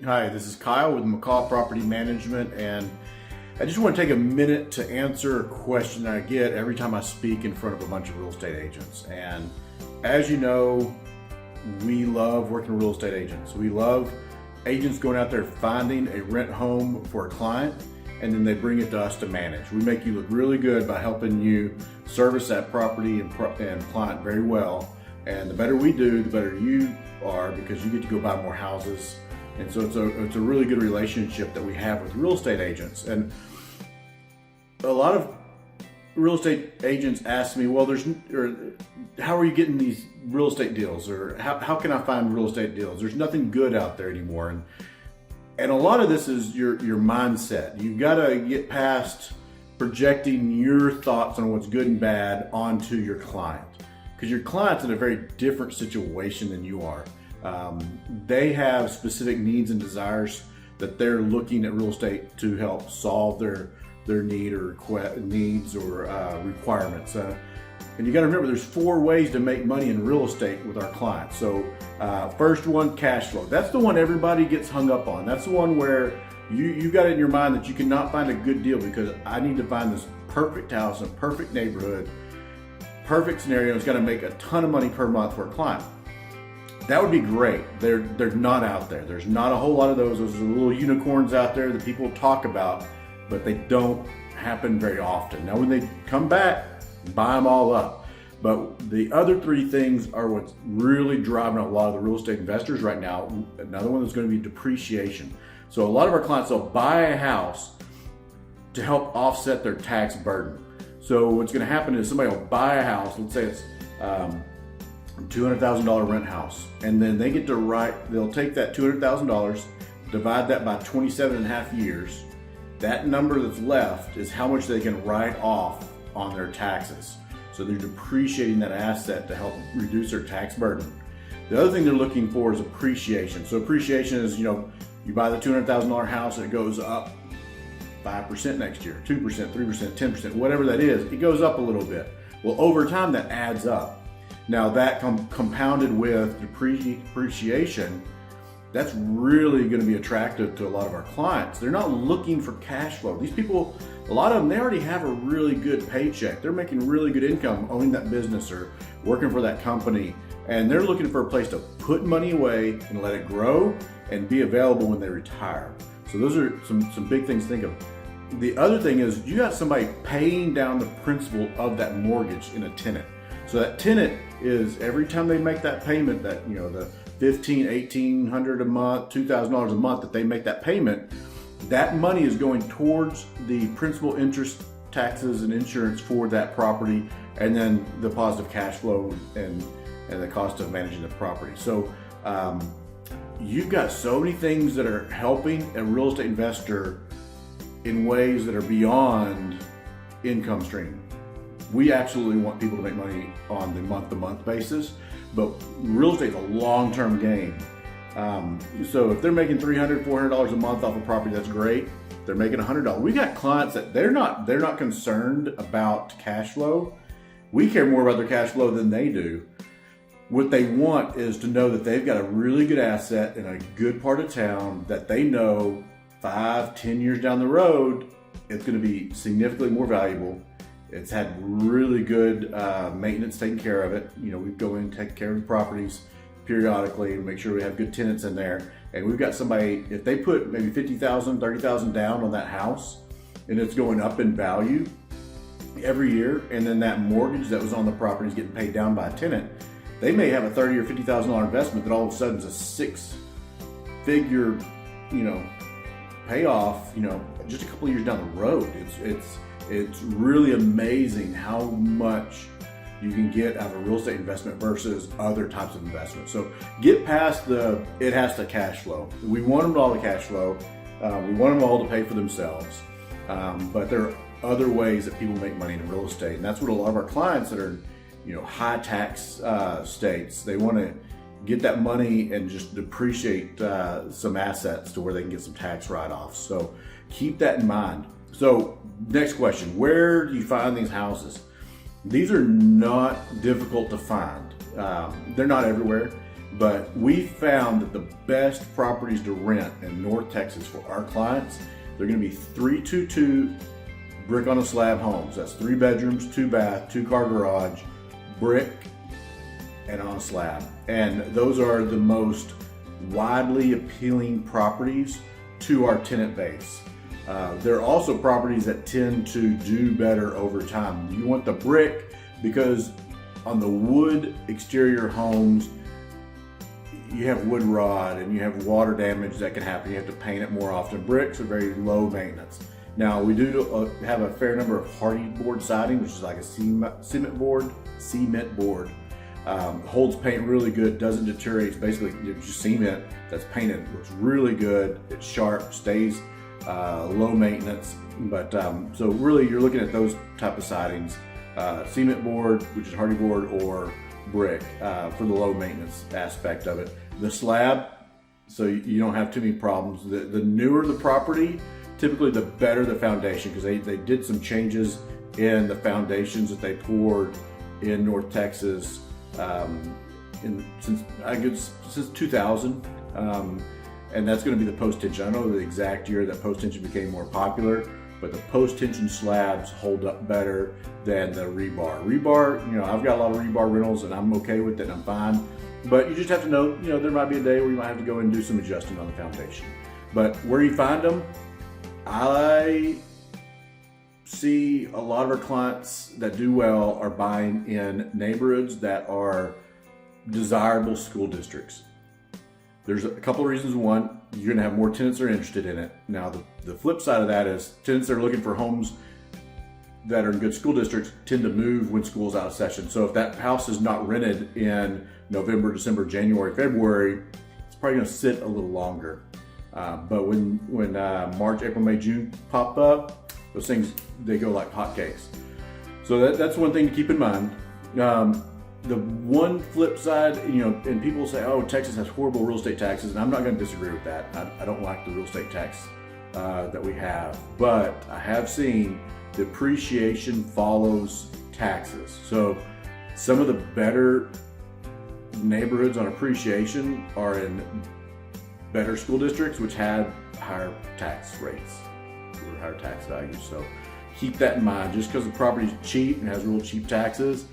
Hi, this is Kyle with McCaw Property Management, and I just want to take a minute to answer a question that I get every time I speak in front of a bunch of real estate agents. And as you know, we love working with real estate agents. We love agents going out there finding a rent home for a client, and then they bring it to us to manage. We make you look really good by helping you service that property and client very well. And the better we do, the better you are, because you get to go buy more houses. And so it's a really good relationship that we have with real estate agents. And a lot of real estate agents ask me, well, how are you getting these real estate deals? Or how can I find real estate deals? There's nothing good out there anymore. And a lot of this is your mindset. You've got to get past projecting your thoughts on what's good and bad onto your client, because your client's in a very different situation than you are. They have specific needs and desires that they're looking at real estate to help solve their needs or requirements. And you got to remember, there's 4 ways to make money in real estate with our clients. So first one, cash flow. That's the one everybody gets hung up on. That's the one where you got it in your mind that you cannot find a good deal because I need to find this perfect house in a perfect neighborhood, perfect scenario. It's going to make a ton of money per month for a client. That would be great. They're not out there. There's not a whole lot of those. Those are little unicorns out there that people talk about, but they don't happen very often. Now, when they come back, buy them all up. But the other 3 things are what's really driving a lot of the real estate investors right now. Another one is going to be depreciation. So a lot of our clients will buy a house to help offset their tax burden. So what's going to happen is somebody will buy a house, let's say it's $200,000 rent house, and then they get to they'll take that $200,000, divide that by 27 and a half years. That number that's left is how much they can write off on their taxes. So they're depreciating that asset to help reduce their tax burden. The other thing they're looking for is appreciation. So appreciation is, you buy the $200,000 house and it goes up 5% next year, 2%, 3%, 10%, whatever that is, it goes up a little bit. Well, over time that adds up. Now that compounded with depreciation, that's really going to be attractive to a lot of our clients. They're not looking for cash flow. These people, a lot of them, they already have a really good paycheck. They're making really good income owning that business or working for that company. And they're looking for a place to put money away and let it grow and be available when they retire. So those are some big things to think of. The other thing is you got somebody paying down the principal of that mortgage in a tenant. So that tenant is, every time they make that payment, that the $1,500, $1,800 a month, $2,000 a month that they make that payment, that money is going towards the principal, interest, taxes, and insurance for that property, and then the positive cash flow and the cost of managing the property. So you've got so many things that are helping a real estate investor in ways that are beyond income stream. We absolutely want people to make money on the month-to-month basis, but real estate's a long-term game. So if they're making $300, $400 a month off a property, that's great. If they're making $100. We got clients that they're not concerned about cash flow. We care more about their cash flow than they do. What they want is to know that they've got a really good asset in a good part of town that they know 5, 10 years down the road, it's going to be significantly more valuable. It's had really good maintenance taken care of it. We go in and take care of the properties periodically and make sure we have good tenants in there. And we've got somebody, if they put maybe $50,000, $30,000 down on that house and it's going up in value every year, and then that mortgage that was on the property is getting paid down by a tenant, they may have a $30,000 or $50,000 investment that all of a sudden is a 6-figure, payoff, just a couple of years down the road. It's really amazing how much you can get out of a real estate investment versus other types of investments. So get past it has to cash flow. We want them all to cash flow. We want them all to pay for themselves. But there are other ways that people make money in real estate. And that's what a lot of our clients that are, high tax states, they want to get that money and just depreciate some assets to where they can get some tax write-offs. So keep that in mind. So next question, where do you find these houses? These are not difficult to find. They're not everywhere. But we found that the best properties to rent in North Texas for our clients, they're gonna be 322 brick on a slab homes. That's 3 bedrooms, 2 bath, 2-car garage, brick, and on a slab. And those are the most widely appealing properties to our tenant base. There are also properties that tend to do better over time. You want the brick because on the wood exterior homes, you have wood rot and you have water damage that can happen. You have to paint it more often. Bricks are very low maintenance. Now we do have a fair number of hardy board siding, which is like a cement board. Holds paint really good, doesn't deteriorate. It's basically just cement that's painted. Looks really good. It's sharp, stays low maintenance. But so really you're looking at those type of sidings. Cement board, which is hardy board, or brick for the low maintenance aspect of it. The slab, so you don't have too many problems. The newer the property, typically the better the foundation, because they did some changes in the foundations that they poured in North Texas since 2000. And that's going to be the post-tension. I don't know the exact year that post-tension became more popular, but the post-tension slabs hold up better than the rebar. Rebar, I've got a lot of rebar rentals and I'm okay with it and I'm fine. But you just have to know, there might be a day where you might have to go and do some adjusting on the foundation. But where you find them, I see a lot of our clients that do well are buying in neighborhoods that are desirable school districts. There's a couple of reasons. One, you're gonna have more tenants that are interested in it. Now, the flip side of that is tenants that are looking for homes that are in good school districts tend to move when school's out of session. So if that house is not rented in November, December, January, February, it's probably gonna sit a little longer. But when March, April, May, June pop up, those things, they go like hotcakes. So that's one thing to keep in mind. The one flip side, and people say, oh, Texas has horrible real estate taxes, and I'm not going to disagree with that. I don't like the real estate tax that we have, but I have seen depreciation follows taxes. So some of the better neighborhoods on appreciation are in better school districts, which have higher tax rates or higher tax values. So keep that in mind. Just because the property is cheap and has real cheap taxes,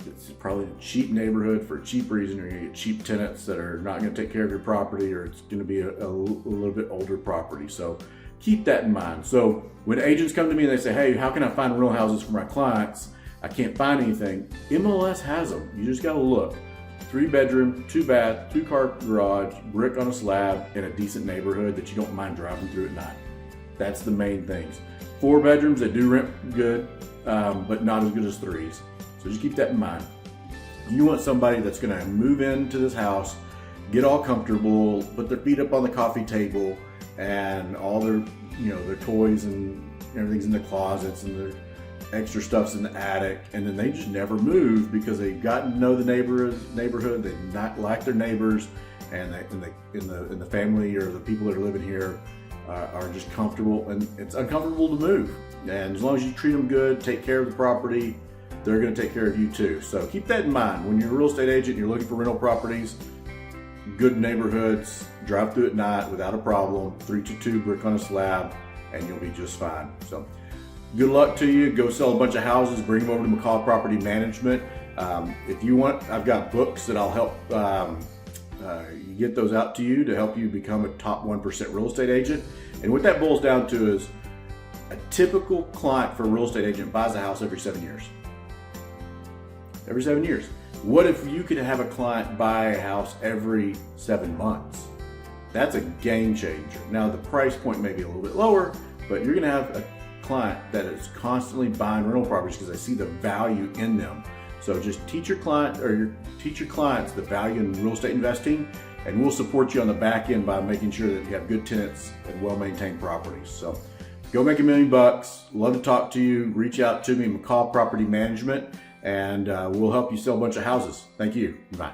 it's probably a cheap neighborhood for a cheap reason. You're gonna get cheap tenants that are not gonna take care of your property, or it's gonna be a little bit older property. So keep that in mind. So when agents come to me and they say, hey, how can I find rental houses for my clients? I can't find anything. MLS has them. You just gotta look. 3 bedroom, 2 bath, 2-car garage, brick on a slab in a decent neighborhood that you don't mind driving through at night. That's the main things. 4 bedrooms, they do rent good, but not as good as 3s. So just keep that in mind. You want somebody that's gonna move into this house, get all comfortable, put their feet up on the coffee table, and all their, their toys and everything's in the closets and their extra stuff's in the attic, and then they just never move because they've gotten to know the neighborhood. They not like their neighbors, and the family or the people that are living here are just comfortable, and it's uncomfortable to move. And as long as you treat them good, take care of the property, they're going to take care of you too. So keep that in mind. When you're a real estate agent and you're looking for rental properties, good neighborhoods, drive through at night without a problem, 322 brick on a slab, and you'll be just fine. So good luck to you. Go sell a bunch of houses, bring them over to McCaw Property Management. If you want, I've got books that I'll help get those out to you to help you become a top 1% real estate agent. And what that boils down to is a typical client for a real estate agent buys a house every 7 years. Every 7 years. What if you could have a client buy a house every 7 months? That's a game changer. Now the price point may be a little bit lower, but you're gonna have a client that is constantly buying rental properties because they see the value in them. So just teach your clients the value in real estate investing, and we'll support you on the back end by making sure that you have good tenants and well-maintained properties. So go make $1 million. Love to talk to you. Reach out to me, McCaw Property Management, and we'll help you sell a bunch of houses. Thank you. Bye.